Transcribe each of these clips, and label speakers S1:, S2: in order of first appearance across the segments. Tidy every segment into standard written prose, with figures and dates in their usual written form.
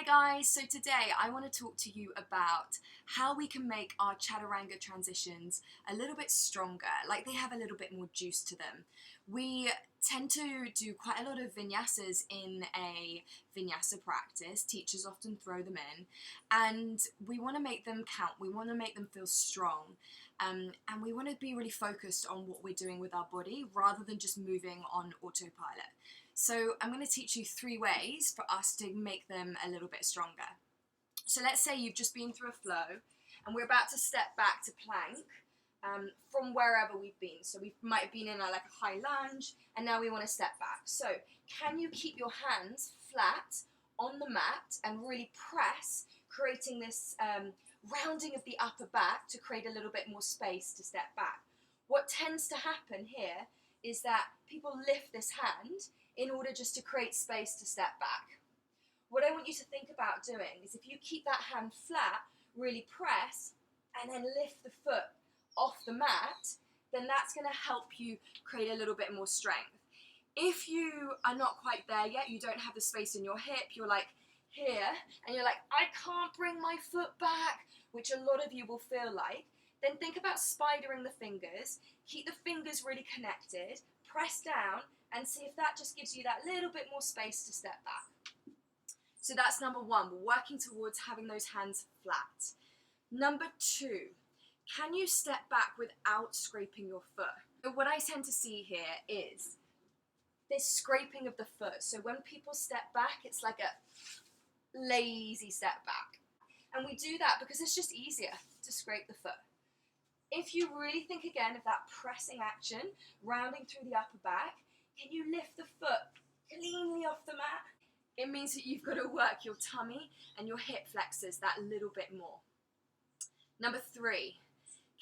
S1: Hi guys, so today I want to talk to you about how we can make our Chaturanga transitions a little bit stronger, like they have a little bit more juice to them. We tend to do quite a lot of vinyasas in a vinyasa practice. Teachers often throw them in, and we want to make them count. We want to make them feel strong, and we want to be really focused on what we're doing with our body rather than just moving on autopilot. So I'm going to teach you 3 ways for us to make them a little bit stronger. So let's say you've just been through a flow and we're about to step back to plank from wherever we've been. So we might have been in like a high lunge and now we want to step back. So can you keep your hands flat on the mat and really press, creating this rounding of the upper back to create a little bit more space to step back? What tends to happen here is that people lift this hand in order just to create space to step back. What I want you to think about doing is if you keep that hand flat, really press, and then lift the foot off the mat, then that's going to help you create a little bit more strength. If you are not quite there yet, you don't have the space in your hip, you're like here, and you're like, I can't bring my foot back, which a lot of you will feel like, then think about spidering the fingers, keep the fingers really connected, press down, and see if that just gives you that little bit more space to step back. So that's number 1, we're working towards having those hands flat. Number 2, can you step back without scraping your foot? So what I tend to see here is this scraping of the foot. So when people step back, it's like a lazy step back. And we do that because it's just easier to scrape the foot. If you really think again of that pressing action, rounding through the upper back, can you lift the foot cleanly off the mat? It means that you've got to work your tummy and your hip flexors that little bit more. Number 3,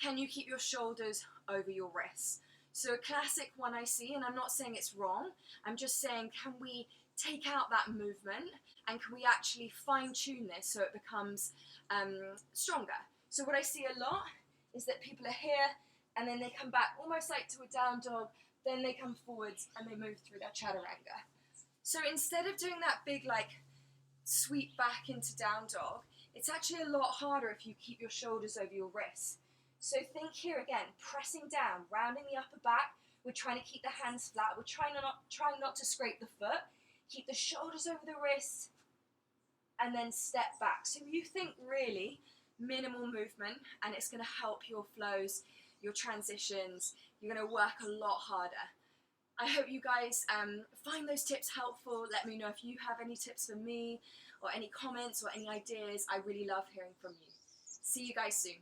S1: can you keep your shoulders over your wrists? So a classic one I see, and I'm not saying it's wrong, I'm just saying can we take out that movement and can we actually fine tune this so it becomes stronger? So what I see a lot is that people are here and then they come back almost like to a down dog, then they come forwards and they move through their Chaturanga. So instead of doing that big like sweep back into down dog, it's actually a lot harder if you keep your shoulders over your wrists. So think here again, pressing down, rounding the upper back, we're trying to keep the hands flat, we're trying not to scrape the foot, keep the shoulders over the wrists, and then step back. So you think really minimal movement and it's going to help your flows, your transitions, you're going to work a lot harder. I hope you guys find those tips helpful. Let me know if you have any tips for me or any comments or any ideas. I really love hearing from you. See you guys soon.